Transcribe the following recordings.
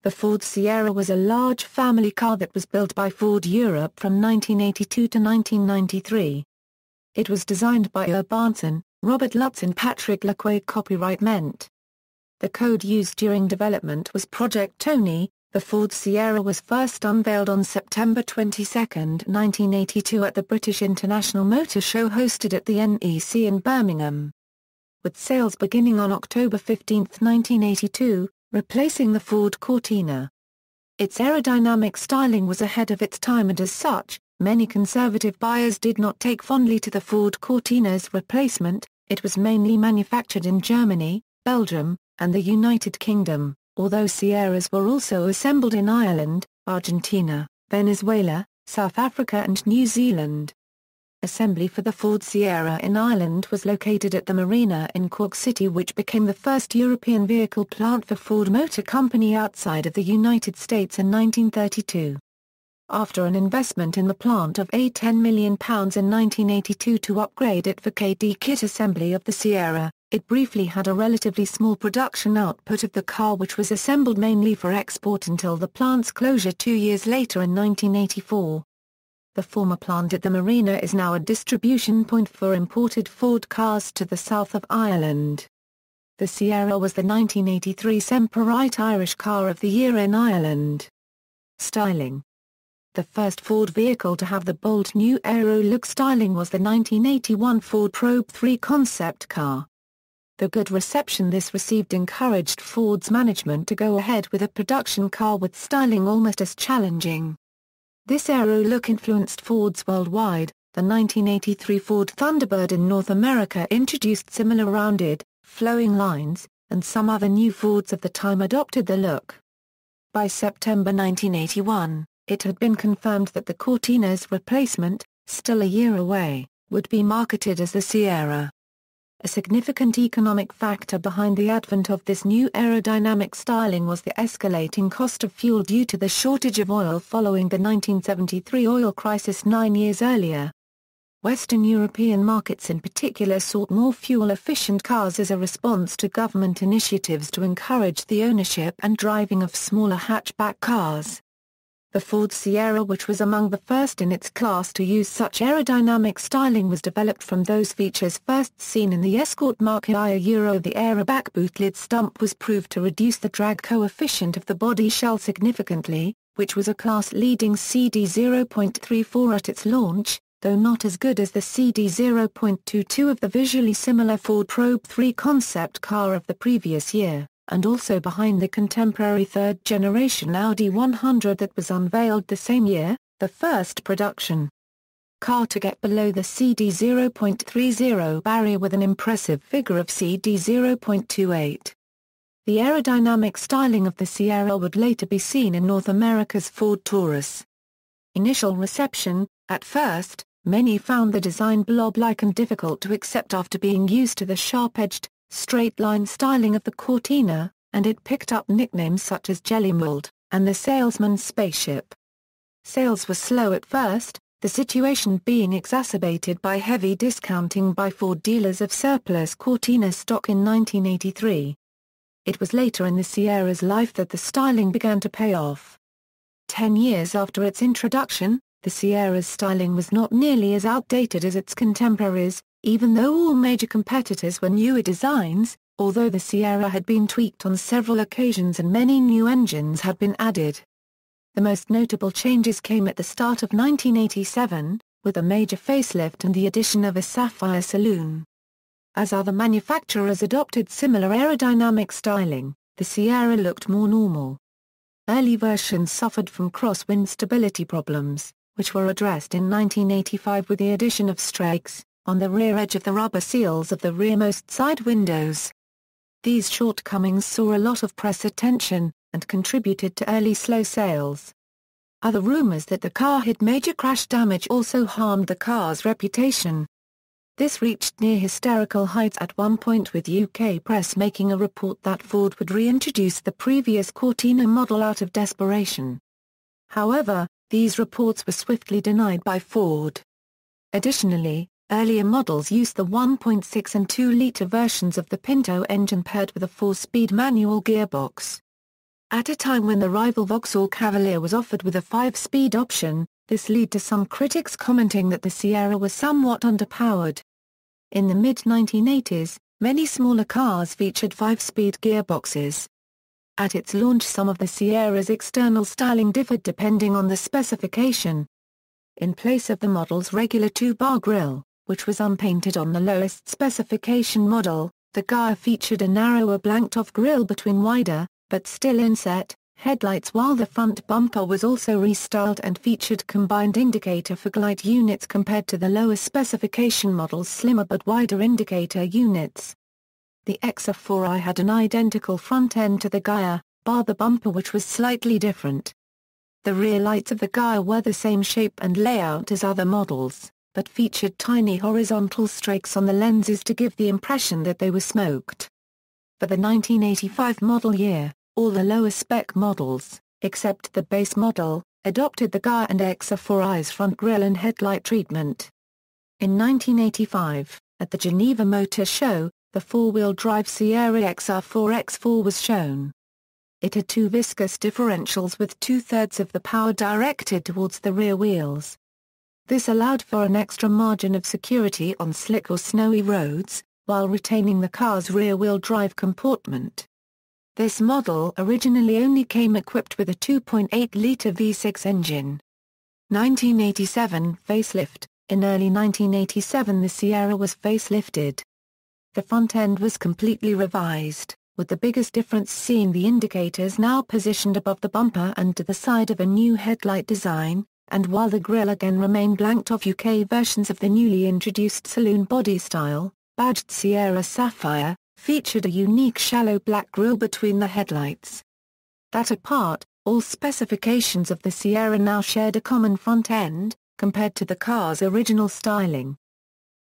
The Ford Sierra was a large family car that was built by Ford Europe from 1982 to 1993. It was designed by Uwe Bahnsen, Robert Lutz and Patrick Lacquet. Copyright meant. The code used during development was Project Toni. The Ford Sierra was first unveiled on September 22, 1982 at the British International Motor Show hosted at the NEC in Birmingham. With sales beginning on October 15, 1982, replacing the Ford Cortina. Its aerodynamic styling was ahead of its time and as such, many conservative buyers did not take fondly to the Ford Cortina's replacement. It was mainly manufactured in Germany, Belgium, and the United Kingdom, although Sierras were also assembled in Ireland, Argentina, Venezuela, South Africa and New Zealand. Assembly for the Ford Sierra in Ireland was located at the Marina in Cork City, which became the first European vehicle plant for Ford Motor Company outside of the United States in 1932. After an investment in the plant of £10 million in 1982 to upgrade it for KD kit assembly of the Sierra, it briefly had a relatively small production output of the car, which was assembled mainly for export until the plant's closure 2 years later in 1984. The former plant at the Marina is now a distribution point for imported Ford cars to the south of Ireland. The Sierra was the 1983 Semperite Irish Car of the Year in Ireland. Styling. The first Ford vehicle to have the bold new aero look styling was the 1981 Ford Probe 3 concept car. The good reception this received encouraged Ford's management to go ahead with a production car with styling almost as challenging. This aero look influenced Fords worldwide. The 1983 Ford Thunderbird in North America introduced similar rounded, flowing lines, and some other new Fords of the time adopted the look. By September 1981, it had been confirmed that the Cortina's replacement, still a year away, would be marketed as the Sierra. A significant economic factor behind the advent of this new aerodynamic styling was the escalating cost of fuel due to the shortage of oil following the 1973 oil crisis 9 years earlier. Western European markets in particular sought more fuel-efficient cars as a response to government initiatives to encourage the ownership and driving of smaller hatchback cars. The Ford Sierra, which was among the first in its class to use such aerodynamic styling, was developed from those features first seen in the Escort Mark I. The aeroback boot lid stump was proved to reduce the drag coefficient of the body shell significantly, which was a class-leading CD 0.34 at its launch, though not as good as the CD 0.22 of the visually similar Ford Probe 3 concept car of the previous year, and also behind the contemporary third-generation Audi 100 that was unveiled the same year, the first production car to get below the CD 0.30 barrier with an impressive figure of CD 0.28. The aerodynamic styling of the Sierra would later be seen in North America's Ford Taurus. Initial reception. At first, many found the design blob-like and difficult to accept after being used to the sharp-edged, straight-line styling of the Cortina, and it picked up nicknames such as Jelly Mold and the Salesman's Spaceship. Sales were slow at first, the situation being exacerbated by heavy discounting by Ford dealers of surplus Cortina stock in 1983. It was later in the Sierra's life that the styling began to pay off. 10 years after its introduction, the Sierra's styling was not nearly as outdated as its contemporaries, even though all major competitors were newer designs, although the Sierra had been tweaked on several occasions and many new engines had been added. The most notable changes came at the start of 1987, with a major facelift and the addition of a sapphire saloon. As other manufacturers adopted similar aerodynamic styling, the Sierra looked more normal. Early versions suffered from crosswind stability problems, which were addressed in 1985 with the addition of strakes on the rear edge of the rubber seals of the rearmost side windows. These shortcomings saw a lot of press attention, and contributed to early slow sales. Other rumors that the car had major crash damage also harmed the car's reputation. This reached near hysterical heights at one point, with UK press making a report that Ford would reintroduce the previous Cortina model out of desperation. However, these reports were swiftly denied by Ford. Additionally, earlier models used the 1.6 and 2-liter versions of the Pinto engine paired with a 4-speed manual gearbox. At a time when the rival Vauxhall Cavalier was offered with a 5-speed option, this led to some critics commenting that the Sierra was somewhat underpowered. In the mid-1980s, many smaller cars featured 5-speed gearboxes. At its launch, some of the Sierra's external styling differed depending on the specification. In place of the model's regular 2-bar grille, which was unpainted on the lowest specification model, the Gaia featured a narrower blanked-off grille between wider, but still inset, headlights, while the front bumper was also restyled and featured combined indicator fog light units compared to the lower specification model's slimmer but wider indicator units. The XF4i had an identical front end to the Gaia, bar the bumper, which was slightly different. The rear lights of the Gaia were the same shape and layout as other models, but featured tiny horizontal streaks on the lenses to give the impression that they were smoked. For the 1985 model year, all the lower-spec models, except the base model, adopted the Gaia and XF4i's front grille and headlight treatment. In 1985, at the Geneva Motor Show, the four-wheel drive Sierra XR4X4 was shown. It had two viscous differentials with 2/3 of the power directed towards the rear wheels. This allowed for an extra margin of security on slick or snowy roads, while retaining the car's rear-wheel drive comportment. This model originally only came equipped with a 2.8-liter V6 engine. 1987 facelift. In early 1987 the Sierra was facelifted. The front end was completely revised, with the biggest difference seeing the indicators now positioned above the bumper and to the side of a new headlight design, and while the grille again remained blanked off, UK versions of the newly introduced saloon body style, badged Sierra Sapphire, featured a unique shallow black grille between the headlights. That apart, all specifications of the Sierra now shared a common front end, compared to the car's original styling.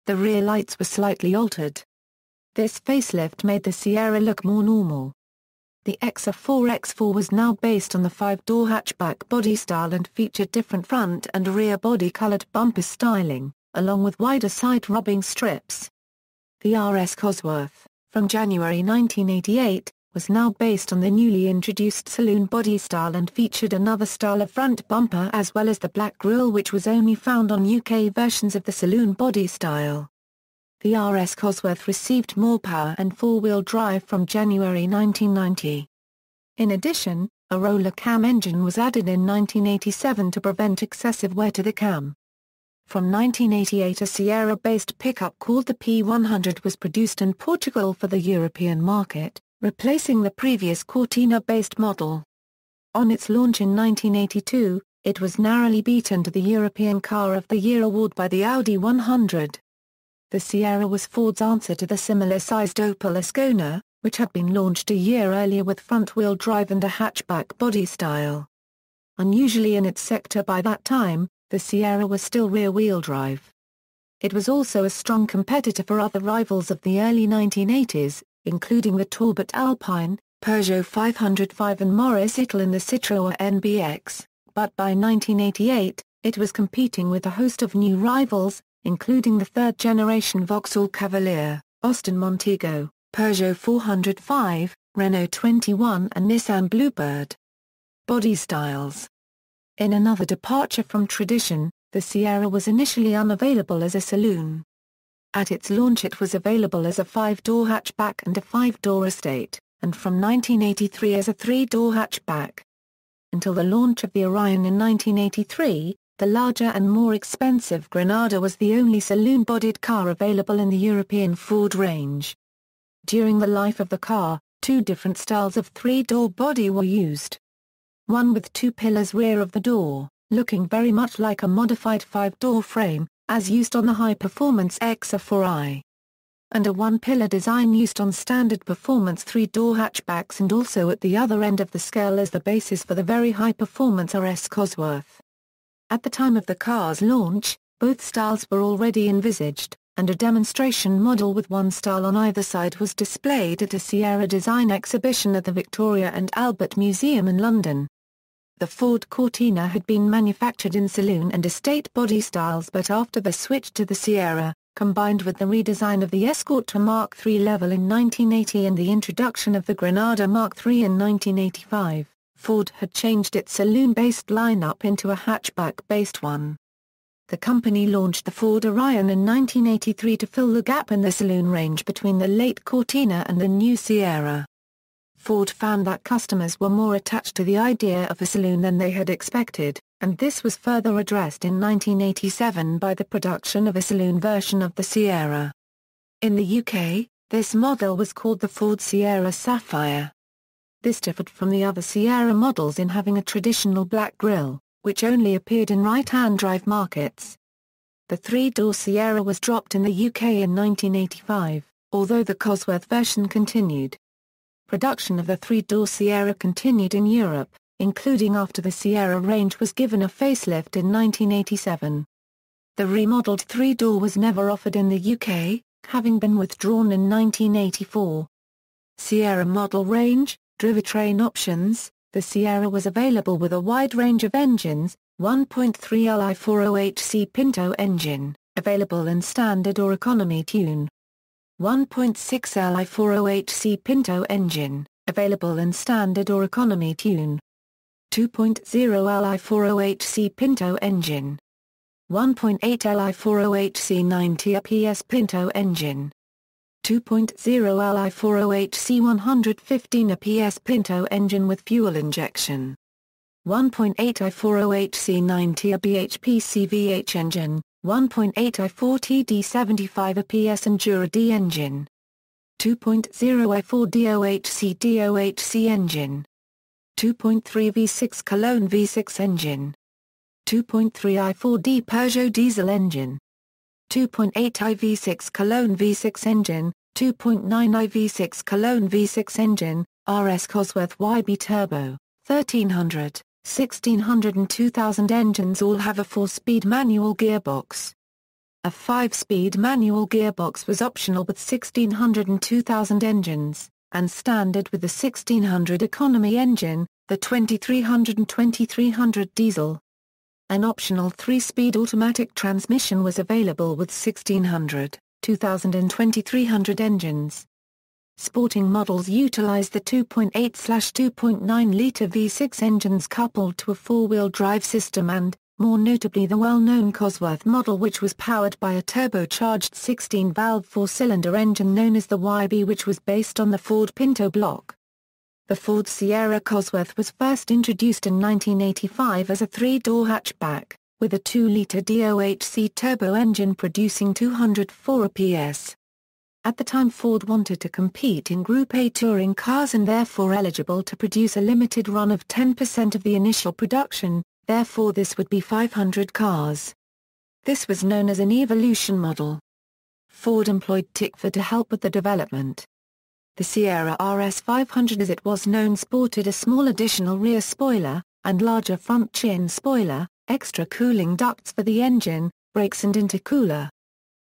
The rear lights were slightly altered. This facelift made the Sierra look more normal. The XF4X4 was now based on the 5-door hatchback body style and featured different front and rear body-colored bumper styling, along with wider side rubbing strips. The RS Cosworth, from January 1988, was now based on the newly introduced saloon body style and featured another style of front bumper as well as the black grille, which was only found on UK versions of the saloon body style. The RS Cosworth received more power and four-wheel drive from January 1990. In addition, a roller cam engine was added in 1987 to prevent excessive wear to the cam. From 1988 a Sierra-based pickup called the P100 was produced in Portugal for the European market, replacing the previous Cortina-based model. On its launch in 1982, it was narrowly beaten to the European Car of the Year award by the Audi 100. The Sierra was Ford's answer to the similar-sized Opel Ascona, which had been launched a year earlier with front-wheel drive and a hatchback body style. Unusually in its sector by that time, the Sierra was still rear-wheel drive. It was also a strong competitor for other rivals of the early 1980s, including the Talbot Alpine, Peugeot 505 and Maurice Ital in the Citroën NBX, but by 1988, it was competing with a host of new rivals, including the third-generation Vauxhall Cavalier, Austin Montego, Peugeot 405, Renault 21 and Nissan Bluebird. Body styles. In another departure from tradition, the Sierra was initially unavailable as a saloon. At its launch it was available as a 5-door hatchback and a 5-door estate, and from 1983 as a 3-door hatchback. Until the launch of the Orion in 1983, the larger and more expensive Granada was the only saloon-bodied car available in the European Ford range. During the life of the car, two different styles of 3-door body were used. One with two pillars rear of the door, looking very much like a modified 5-door frame, as used on the high-performance XF4i. And a one-pillar design used on standard performance 3-door hatchbacks and also at the other end of the scale as the basis for the very high-performance RS Cosworth. At the time of the car's launch, both styles were already envisaged, and a demonstration model with one style on either side was displayed at a Sierra design exhibition at the Victoria and Albert Museum in London. The Ford Cortina had been manufactured in saloon and estate body styles, but after the switch to the Sierra, combined with the redesign of the Escort to Mark III level in 1980 and the introduction of the Granada Mark III in 1985, Ford had changed its saloon-based lineup into a hatchback-based one. The company launched the Ford Orion in 1983 to fill the gap in the saloon range between the late Cortina and the new Sierra. Ford found that customers were more attached to the idea of a saloon than they had expected, and this was further addressed in 1987 by the production of a saloon version of the Sierra. In the UK, this model was called the Ford Sierra Sapphire. This differed from the other Sierra models in having a traditional black grille, which only appeared in right-hand drive markets. The three-door Sierra was dropped in the UK in 1985, although the Cosworth version continued. Production of the three-door Sierra continued in Europe, including after the Sierra range was given a facelift in 1987. The remodeled three-door was never offered in the UK, having been withdrawn in 1984. Sierra model range, Drivetrain options. The Sierra was available with a wide range of engines, 1.3 Li408C Pinto engine, available in standard or economy tune. 1.6 Li408C Pinto engine, available in standard or economy tune. 2.0 Li408C Pinto engine. 1.8 Li408C 90 PS Pinto engine. 2.0 Li408C 115 PS Pinto engine with fuel injection. 1.8 i408C 90 bhp CVH engine, 1.8 i4TD 75 PS Endura D engine. 2.0 i4 DOHC DOHC engine. 2.3 V6 Cologne V6 engine. 2.3 i4D Peugeot diesel engine. 2.8 i V6 Cologne V6 engine, 2.9 i V6 Cologne V6 engine, RS Cosworth YB Turbo, 1300, 1600 and 2000 engines all have a 4-speed manual gearbox. A 5-speed manual gearbox was optional with 1600 and 2000 engines, and standard with the 1600 economy engine, the 2300 and 2300 diesel. An optional 3-speed automatic transmission was available with 1600, 2000 and 2300 engines. Sporting models utilized the 2.8/2.9-liter V6 engines coupled to a 4-wheel drive system and, more notably the well-known Cosworth model which was powered by a turbocharged 16-valve 4-cylinder engine known as the YB which was based on the Ford Pinto block. The Ford Sierra Cosworth was first introduced in 1985 as a 3-door hatchback, with a 2-liter DOHC turbo engine producing 204 PS. At the time Ford wanted to compete in Group A touring cars and therefore eligible to produce a limited run of 10% of the initial production, therefore this would be 500 cars. This was known as an Evolution model. Ford employed Tickford to help with the development. The Sierra RS 500 as it was known sported a small additional rear spoiler, and larger front chin spoiler, extra cooling ducts for the engine, brakes and intercooler.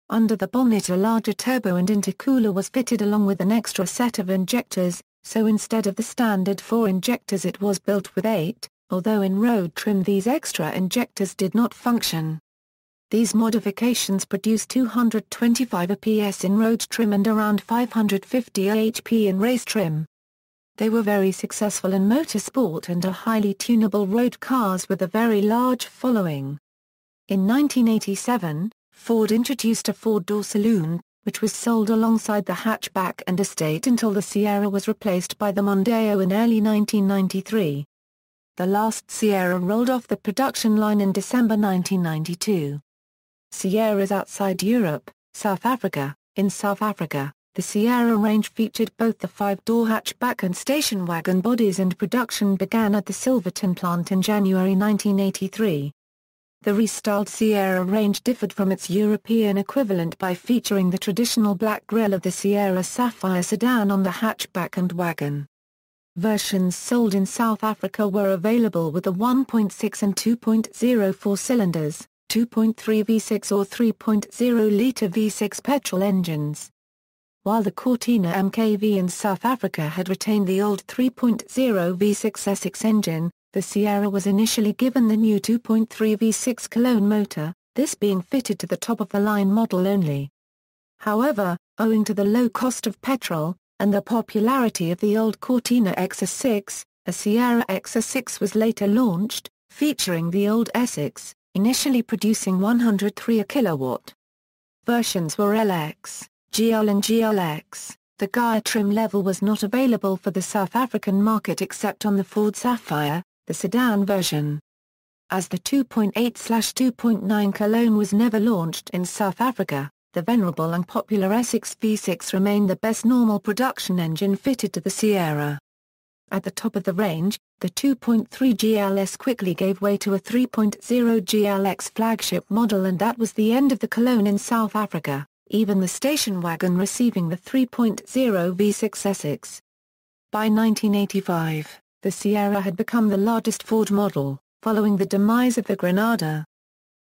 Under the bonnet a larger turbo and intercooler was fitted along with an extra set of injectors, so instead of the standard 4 injectors it was built with 8, although in road trim these extra injectors did not function. These modifications produced 225 PS in road trim and around 550 HP in race trim. They were very successful in motorsport and are highly tunable road cars with a very large following. In 1987, Ford introduced a 4-door saloon, which was sold alongside the hatchback and estate until the Sierra was replaced by the Mondeo in early 1993. The last Sierra rolled off the production line in December 1992. Sierras outside Europe, South Africa. In South Africa, the Sierra range featured both the 5-door hatchback and station wagon bodies and production began at the Silverton plant in January 1983. The restyled Sierra range differed from its European equivalent by featuring the traditional black grille of the Sierra Sapphire sedan on the hatchback and wagon. Versions sold in South Africa were available with the 1.6 and 2.0 4-cylinders, 2.3 V6 or 3.0-liter V6 petrol engines. While the Cortina MKV in South Africa had retained the old 3.0 V6 Essex engine, the Sierra was initially given the new 2.3 V6 Cologne motor, this being fitted to the top-of-the-line model only. However, owing to the low cost of petrol, and the popularity of the old Cortina XS6, A Sierra XR6 was later launched, featuring the old Essex, initially producing 103 kW. Versions were LX, GL and GLX. The Gaia trim level was not available for the South African market except on the Ford Sapphire, the sedan version. As the 2.8/2.9 Cologne was never launched in South Africa, the venerable and popular Essex V6 remained the best normal production engine fitted to the Sierra. At the top of the range, the 2.3 GLS quickly gave way to a 3.0 GLX flagship model, and that was the end of the Cologne in South Africa, even the station wagon receiving the 3.0 V6 Essex. By 1985, the Sierra had become the largest Ford model, following the demise of the Granada.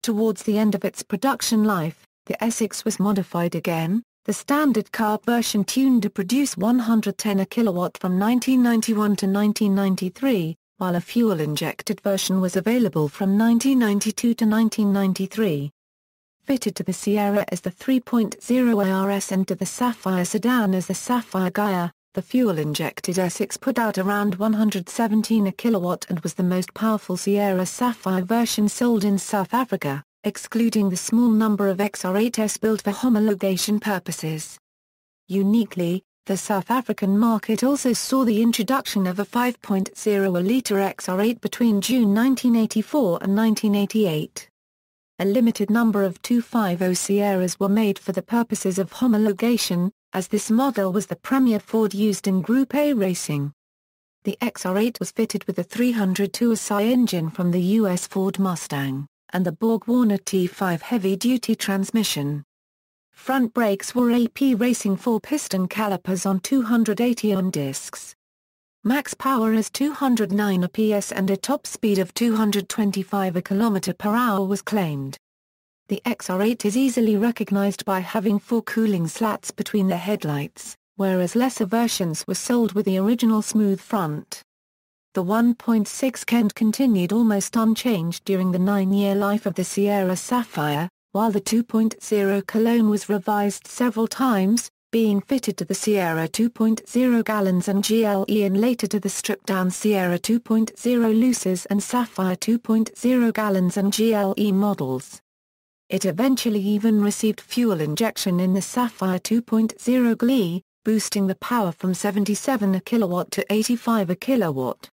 Towards the end of its production life, the Essex was modified again, the standard carb version tuned to produce 110 kW from 1991 to 1993, while a fuel-injected version was available from 1992 to 1993. Fitted to the Sierra as the 3.0 ARS and to the Sapphire sedan as the Sapphire Gaia, the fuel-injected Essex put out around 117 kW and was the most powerful Sierra Sapphire version sold in South Africa, excluding the small number of XR8s built for homologation purposes. Uniquely, the South African market also saw the introduction of a 5.0-litre XR8 between June 1984 and 1988. A limited number of 250 Sierras were made for the purposes of homologation, as this model was the premier Ford used in Group A racing. The XR8 was fitted with a 302 SI engine from the US Ford Mustang, and the Borg-Warner T5 heavy-duty transmission. Front brakes were AP Racing 4-piston calipers on 280 Ohm discs. Max power is 209 PS and a top speed of 225 km/h was claimed. The XR8 is easily recognized by having 4 cooling slats between the headlights, whereas lesser versions were sold with the original smooth front. The 1.6 Kent continued almost unchanged during the 9-year life of the Sierra Sapphire, while the 2.0 Cologne was revised several times, being fitted to the Sierra 2.0 Gallons and GLE and later to the stripped-down Sierra 2.0 Luces and Sapphire 2.0 Gallons and GLE models. It eventually even received fuel injection in the Sapphire 2.0 GLE, boosting the power from 77 kW to 85 kW.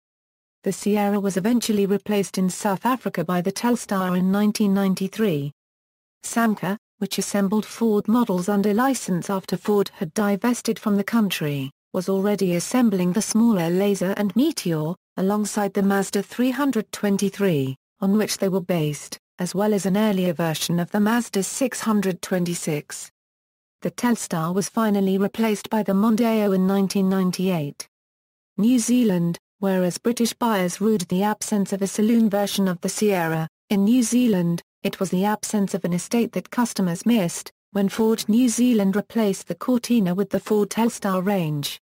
The Sierra was eventually replaced in South Africa by the Telstar in 1993. Samca, which assembled Ford models under license after Ford had divested from the country, was already assembling the smaller Laser and Meteor, alongside the Mazda 323, on which they were based, as well as an earlier version of the Mazda 626. The Telstar was finally replaced by the Mondeo in 1998. New Zealand. Whereas British buyers rued the absence of a saloon version of the Sierra, in New Zealand, it was the absence of an estate that customers missed, when Ford New Zealand replaced the Cortina with the Ford Telstar range.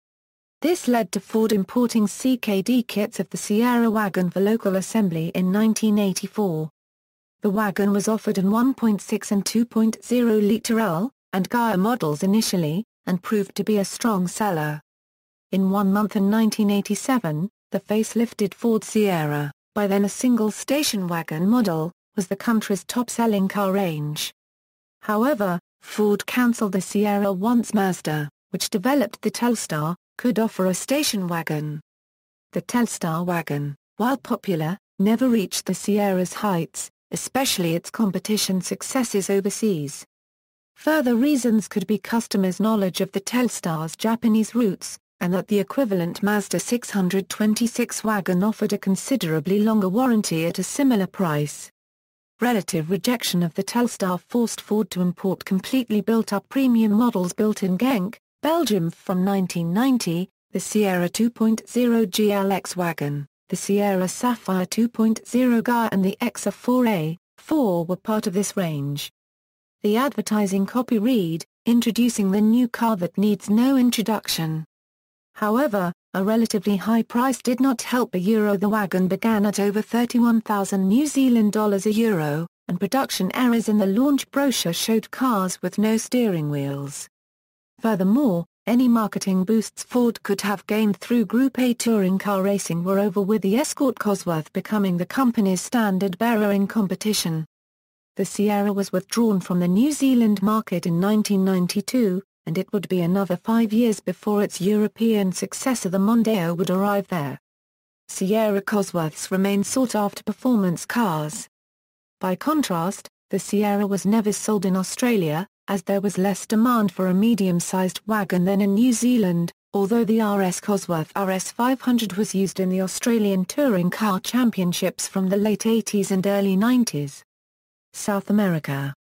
This led to Ford importing CKD kits of the Sierra wagon for local assembly in 1984. The wagon was offered in 1.6 and 2.0-litre L and Gaia models initially, and proved to be a strong seller. In 1 month in 1987, the facelifted Ford Sierra, by then a single station wagon model, was the country's top-selling car range. However, Ford cancelled the Sierra once Mazda, which developed the Telstar, could offer a station wagon. The Telstar wagon, while popular, never reached the Sierra's heights, especially its competition successes overseas. Further reasons could be customers' knowledge of the Telstar's Japanese roots, and that the equivalent Mazda 626 wagon offered a considerably longer warranty at a similar price. Relative rejection of the Telstar forced Ford to import completely built-up premium models built in Genk, Belgium from 1990, the Sierra 2.0 GLX wagon, the Sierra Sapphire 2.0 Gaia and the XR4A4 were part of this range. The advertising copy read, "Introducing the new car that needs no introduction." However, a relatively high price did not help the euro. The wagon began at over 31,000 New Zealand dollars a euro, and production errors in the launch brochure showed cars with no steering wheels. Furthermore, Any marketing boosts Ford could have gained through Group A touring car racing were over, with the Escort Cosworth becoming the company's standard-bearer in competition. The Sierra was withdrawn from the New Zealand market in 1992, and it would be another 5 years before its European successor the Mondeo would arrive there. Sierra Cosworths remain sought-after performance cars. By contrast, the Sierra was never sold in Australia, as there was less demand for a medium-sized wagon than in New Zealand, although the RS Cosworth RS500 was used in the Australian Touring Car Championships from the late 80s and early 90s. South America.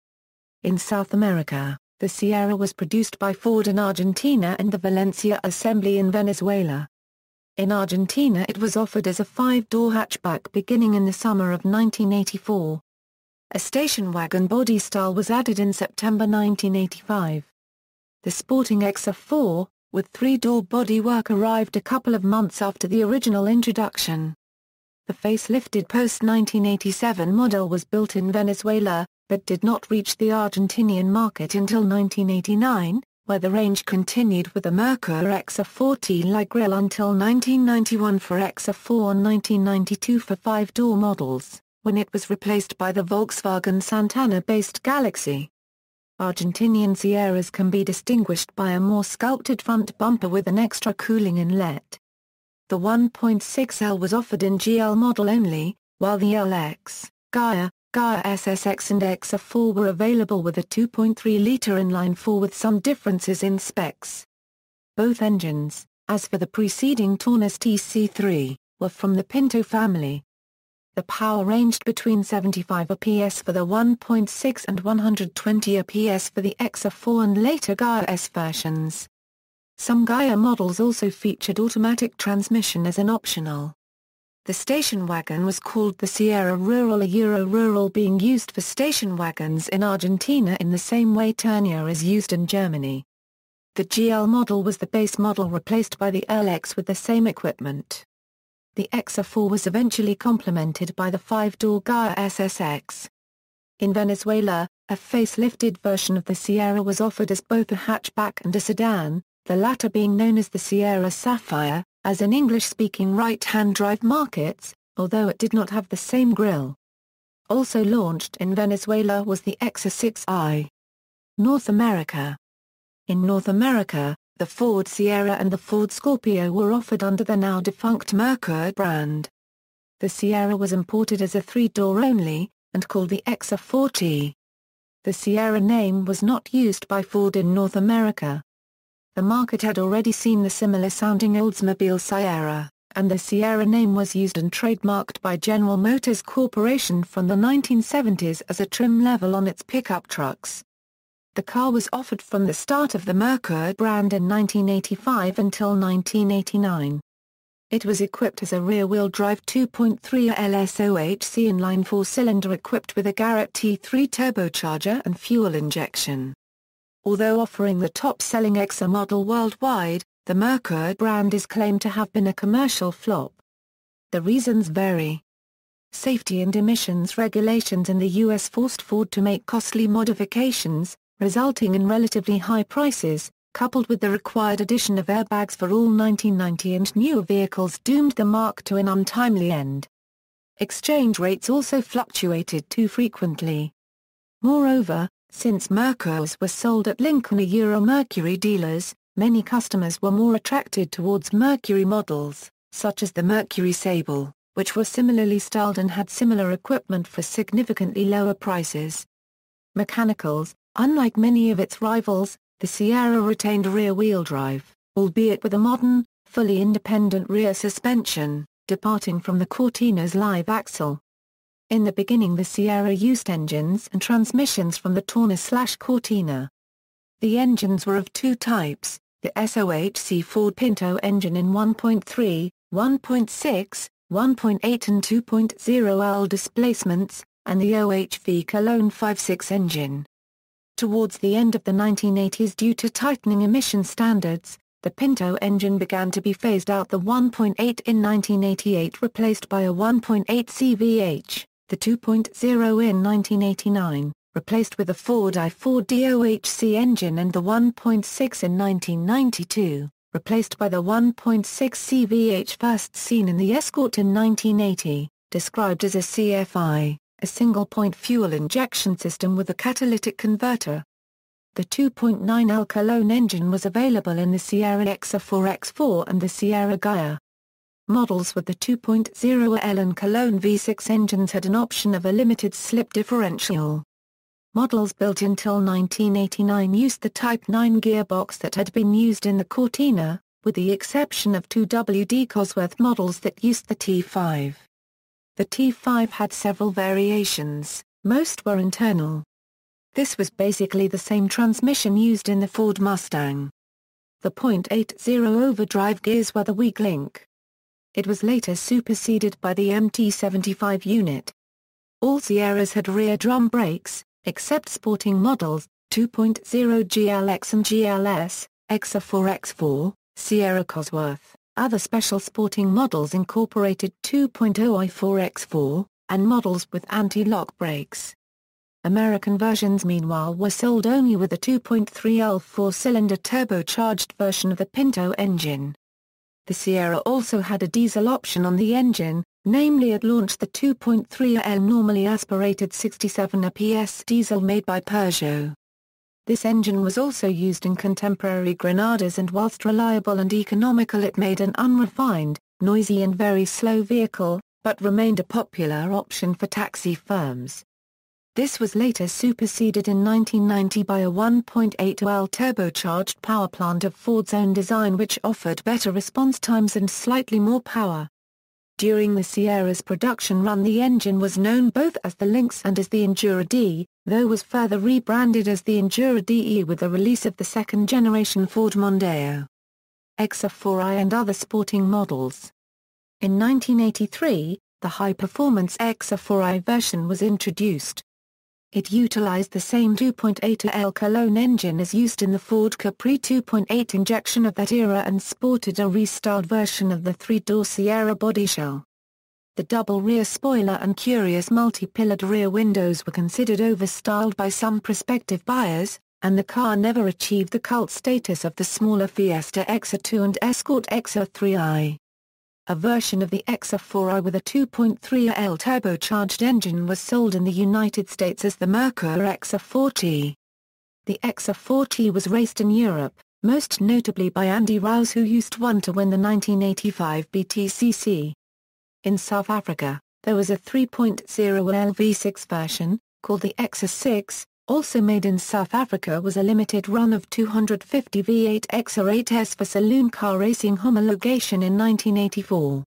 In South America, the Sierra was produced by Ford in Argentina and the Valencia assembly in Venezuela. In Argentina it was offered as a 5-door hatchback beginning in the summer of 1984. A station wagon body style was added in September 1985. The sporting XF4, with 3-door bodywork, arrived a couple of months after the original introduction. The facelifted post-1987 model was built in Venezuela, but did not reach the Argentinian market until 1989, where the range continued with the Merkur XF4T-like grille until 1991 for XF4 and 1992 for 5-door models, when it was replaced by the Volkswagen Santana-based Galaxy. Argentinian Sierras can be distinguished by a more sculpted front bumper with an extra cooling inlet. The 1.6L was offered in GL model only, while the LX, Gaia SSX and XF4 were available with a 2.3-litre inline-4 with some differences in specs. Both engines, as for the preceding Taunus TC3, were from the Pinto family. The power ranged between 75 PS for the 1.6 and 120 PS for the XF4 and later Gaia S versions. Some Gaia models also featured automatic transmission as an optional. The station wagon was called the Sierra Rural, a Euro Rural being used for station wagons in Argentina in the same way Turnier is used in Germany. The GL model was the base model replaced by the LX with the same equipment. The XF4 was eventually complemented by the 5-door Gaia SSX. In Venezuela, a facelifted version of the Sierra was offered as both a hatchback and a sedan, the latter being known as the Sierra Sapphire, as in English-speaking right-hand drive markets, although it did not have the same grille. Also launched in Venezuela was the XA6i. North America. In North America, the Ford Sierra and the Ford Scorpio were offered under the now-defunct Merkur brand. The Sierra was imported as a 3-door only, and called the XA4T. The Sierra name was not used by Ford in North America. The market had already seen the similar-sounding Oldsmobile Sierra, and the Sierra name was used and trademarked by General Motors Corporation from the 1970s as a trim level on its pickup trucks. The car was offered from the start of the Merkur brand in 1985 until 1989. It was equipped as a rear-wheel drive 2.3 LSOHC inline 4-cylinder equipped with a Garrett T3 turbocharger and fuel injection. Although offering the top-selling XA model worldwide, the Merkur brand is claimed to have been a commercial flop. The reasons vary. Safety and emissions regulations in the U.S. forced Ford to make costly modifications, resulting in relatively high prices, coupled with the required addition of airbags for all 1990 and newer vehicles doomed the marque to an untimely end. Exchange rates also fluctuated too frequently. Moreover, since Merkurs were sold at Lincoln Euro Mercury dealers, many customers were more attracted towards Mercury models, such as the Mercury Sable, which were similarly styled and had similar equipment for significantly lower prices. Mechanicals. Unlike many of its rivals, the Sierra retained rear-wheel drive, albeit with a modern, fully independent rear suspension, departing from the Cortina's live axle. In the beginning the Sierra used engines and transmissions from the Taunus/Cortina. The engines were of two types, the SOHC Ford Pinto engine in 1.3, 1.6, 1.8 and 2.0L displacements, and the OHV Cologne 5.6 engine. Towards the end of the 1980s, due to tightening emission standards, the Pinto engine began to be phased out. The 1.8 in 1988 replaced by a 1.8 CVH, the 2.0 in 1989, replaced with the Ford I-4 DOHC engine, and the 1.6 in 1992, replaced by the 1.6 CVH first seen in the Escort in 1980, described as a CFI, a single-point fuel injection system with a catalytic converter. The 2.9L Cologne engine was available in the Sierra XA4X4 and the Sierra Gaia. Models with the 2.0L and Cologne V6 engines had an option of a limited slip differential. Models built until 1989 used the Type 9 gearbox that had been used in the Cortina, with the exception of two WD Cosworth models that used the T5. The T5 had several variations, most were internal. This was basically the same transmission used in the Ford Mustang. The .80 overdrive gears were the weak link. It was later superseded by the MT75 unit. All Sierras had rear drum brakes, except sporting models, 2.0 GLX and GLS, XA4X4, Sierra Cosworth. Other special sporting models incorporated 2.0 i4X4, and models with anti-lock brakes. American versions meanwhile were sold only with a 2.3L four-cylinder turbocharged version of the Pinto engine. The Sierra also had a diesel option on the engine, namely it launched the 2.3L normally aspirated 67 PS diesel made by Peugeot. This engine was also used in contemporary Granadas, and whilst reliable and economical it made an unrefined, noisy and very slow vehicle, but remained a popular option for taxi firms. This was later superseded in 1990 by a 1.8L turbocharged powerplant of Ford's own design, which offered better response times and slightly more power. During the Sierra's production run, the engine was known both as the Lynx and as the Endura D, though was further rebranded as the Endura DE with the release of the second-generation Ford Mondeo, XA4i and other sporting models. In 1983, the high-performance XA4i version was introduced. It utilized the same 2.8L Cologne engine as used in the Ford Capri 2.8 injection of that era, and sported a restyled version of the three-door Sierra bodyshell. The double rear spoiler and curious multi-pillared rear windows were considered overstyled by some prospective buyers, and the car never achieved the cult status of the smaller Fiesta XA2 and Escort XA3i. A version of the XA4i with a 2.3L turbocharged engine was sold in the United States as the Merkur XA4T. The XA4T was raced in Europe, most notably by Andy Rouse, who used one to win the 1985 BTCC. In South Africa, there was a 3.0L V6 version, called the XA6, also made in South Africa. Was a limited run of 250 V8 XA8s for saloon car racing homologation in 1984.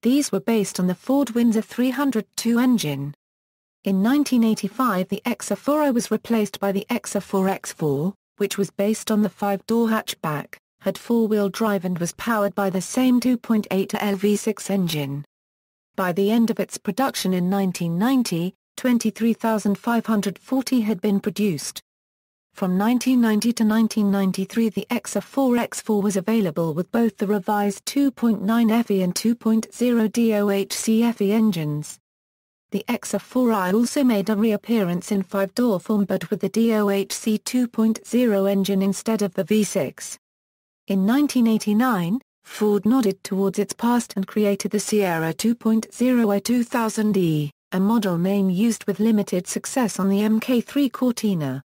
These were based on the Ford Windsor 302 engine. In 1985 the XA4i was replaced by the XA4X4, which was based on the five-door hatchback, had four-wheel drive and was powered by the same 2.8L V6 engine. By the end of its production in 1990, 23,540 had been produced. From 1990 to 1993 the XA4X4 was available with both the revised 2.9 FE and 2.0 DOHC FE engines. The XA4i also made a reappearance in five-door form, but with the DOHC 2.0 engine instead of the V6. In 1989, Ford nodded towards its past and created the Sierra 2.0 i2000E, a model name used with limited success on the Mk3 Cortina.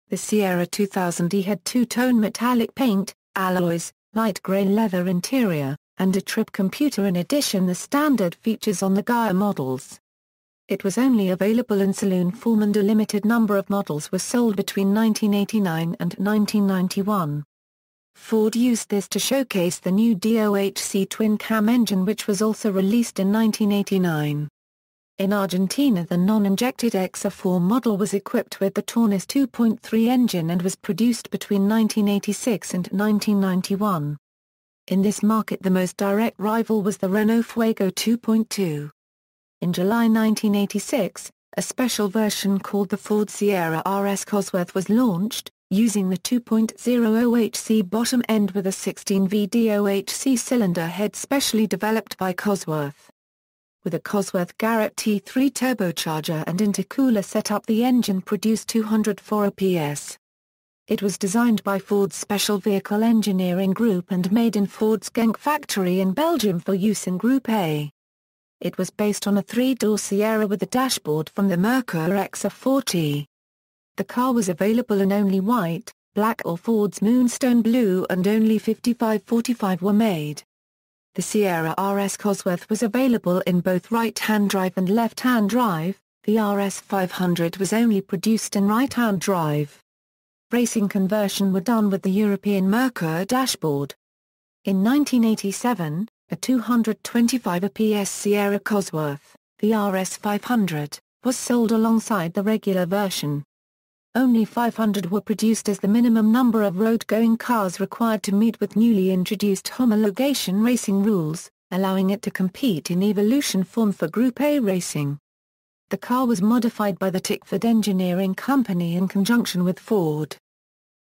The Sierra 2000E had two-tone metallic paint, alloys, light grey leather interior, and a trip computer, in addition the standard features on the Gaia models. It was only available in saloon form, and a limited number of models were sold between 1989 and 1991. Ford used this to showcase the new DOHC twin-cam engine, which was also released in 1989. In Argentina the non-injected XA4 model was equipped with the Taunus 2.3 engine and was produced between 1986 and 1991. In this market the most direct rival was the Renault Fuego 2.2. In July 1986, a special version called the Ford Sierra RS Cosworth was launched, using the 2.0 OHC bottom end with a 16V DOHC cylinder head specially developed by Cosworth. With a Cosworth Garrett T3 turbocharger and intercooler setup, the engine produced 204 PS. It was designed by Ford's Special Vehicle Engineering Group and made in Ford's Genk factory in Belgium for use in Group A. It was based on a three-door Sierra with a dashboard from the Merkur XR40. The car was available in only white, black or Ford's Moonstone Blue, and only 55/45 were made. The Sierra RS Cosworth was available in both right-hand drive and left-hand drive. The RS 500 was only produced in right-hand drive. Racing conversion were done with the European Merkur dashboard. In 1987, a 225 PS Sierra Cosworth, the RS 500, was sold alongside the regular version. Only 500 were produced as the minimum number of road-going cars required to meet with newly introduced homologation racing rules, allowing it to compete in evolution form for Group A racing. The car was modified by the Tickford Engineering Company in conjunction with Ford.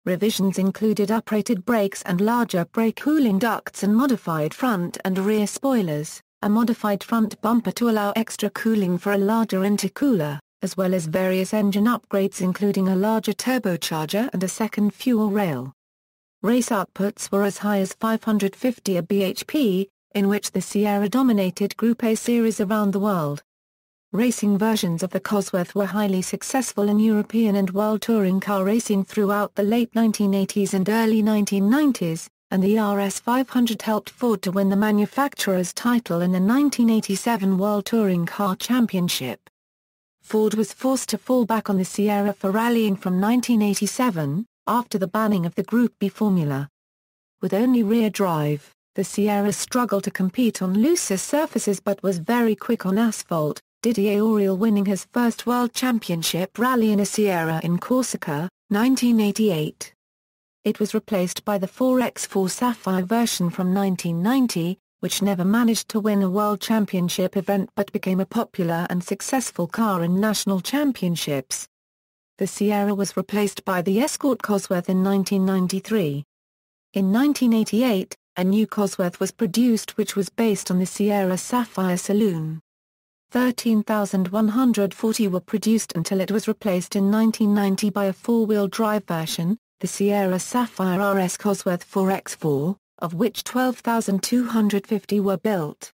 Revisions included uprated brakes and larger brake cooling ducts and modified front and rear spoilers, a modified front bumper to allow extra cooling for a larger intercooler, as well as various engine upgrades including a larger turbocharger and a second fuel rail. Race outputs were as high as 550 bhp, in which the Sierra dominated Group A series around the world. Racing versions of the Cosworth were highly successful in European and world touring car racing throughout the late 1980s and early 1990s, and the RS 500 helped Ford to win the manufacturer's title in the 1987 World Touring Car Championship. Ford was forced to fall back on the Sierra for rallying from 1987, after the banning of the Group B formula. With only rear drive, the Sierra struggled to compete on looser surfaces but was very quick on asphalt, Didier Auriol winning his first World Championship rally in a Sierra in Corsica, 1988. It was replaced by the 4x4 Sapphire version from 1990, which never managed to win a World Championship event but became a popular and successful car in national championships. The Sierra was replaced by the Escort Cosworth in 1993. In 1988, a new Cosworth was produced which was based on the Sierra Sapphire Saloon. 13,140 were produced until it was replaced in 1990 by a four-wheel drive version, the Sierra Sapphire RS Cosworth 4x4, of which 12,250 were built.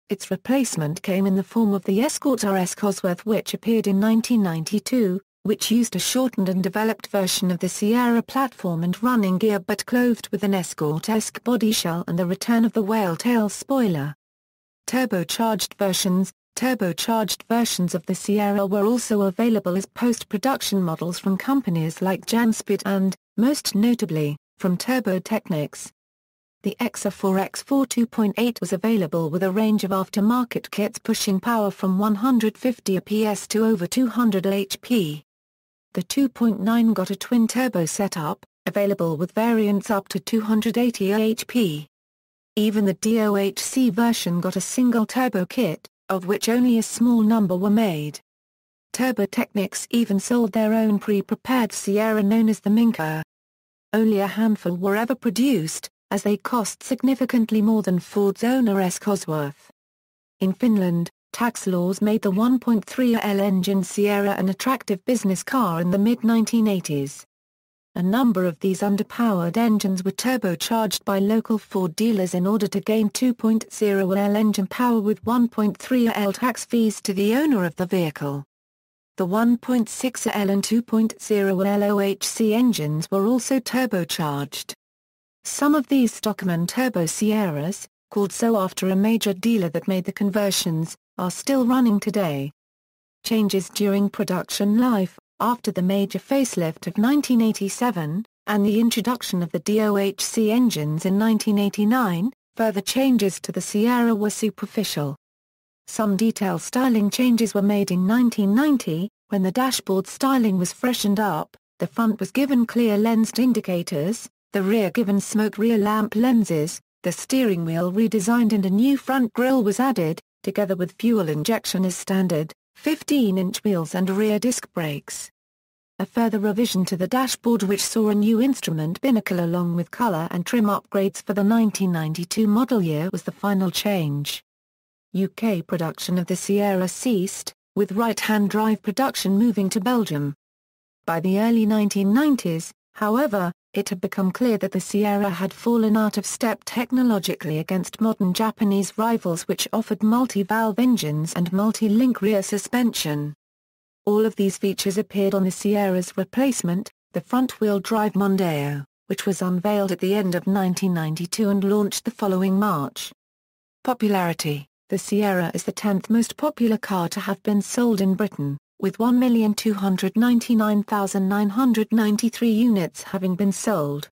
Its replacement came in the form of the Escort RS Cosworth, which appeared in 1992, which used a shortened and developed version of the Sierra platform and running gear but clothed with an Escort-esque bodyshell and the return of the whale tail spoiler. Turbocharged versions of the Sierra were also available as post-production models from companies like Jansport and, most notably, from Turbo Technics. The XR4X4 2.8 was available with a range of aftermarket kits pushing power from 150 PS to over 200 HP. The 2.9 got a twin-turbo setup, available with variants up to 280 HP. Even the DOHC version got a single turbo kit, of which only a small number were made. Turbo Technics even sold their own pre-prepared Sierra known as the Minker. Only a handful were ever produced, as they cost significantly more than Ford's own RS Cosworth. In Finland, tax laws made the 1.3L engine Sierra an attractive business car in the mid-1980s. A number of these underpowered engines were turbocharged by local Ford dealers in order to gain 2.0L engine power with 1.3L tax fees to the owner of the vehicle. The 1.6L and 2.0L OHC engines were also turbocharged. Some of these Stockman Turbo Sierras, called so after a major dealer that made the conversions, are still running today. Changes during production life. After the major facelift of 1987, and the introduction of the DOHC engines in 1989, further changes to the Sierra were superficial. Some detail styling changes were made in 1990, when the dashboard styling was freshened up, the front was given clear lensed indicators, the rear given smoke rear lamp lenses, the steering wheel redesigned and a new front grille was added, together with fuel injection as standard, 15-inch wheels and rear disc brakes. A further revision to the dashboard which saw a new instrument binnacle along with color and trim upgrades for the 1992 model year was the final change. UK production of the Sierra ceased, with right-hand drive production moving to Belgium. By the early 1990s, however, it had become clear that the Sierra had fallen out of step technologically against modern Japanese rivals which offered multi-valve engines and multi-link rear suspension. All of these features appeared on the Sierra's replacement, the front-wheel drive Mondeo, which was unveiled at the end of 1992 and launched the following March. Popularity: the Sierra is the 10th most popular car to have been sold in Britain, with 1,299,993 units having been sold.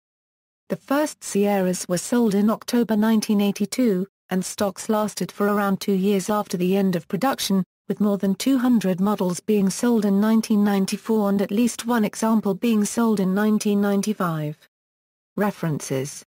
The first Sierras were sold in October 1982, and stocks lasted for around 2 years after the end of production, with more than 200 models being sold in 1994 and at least one example being sold in 1995. References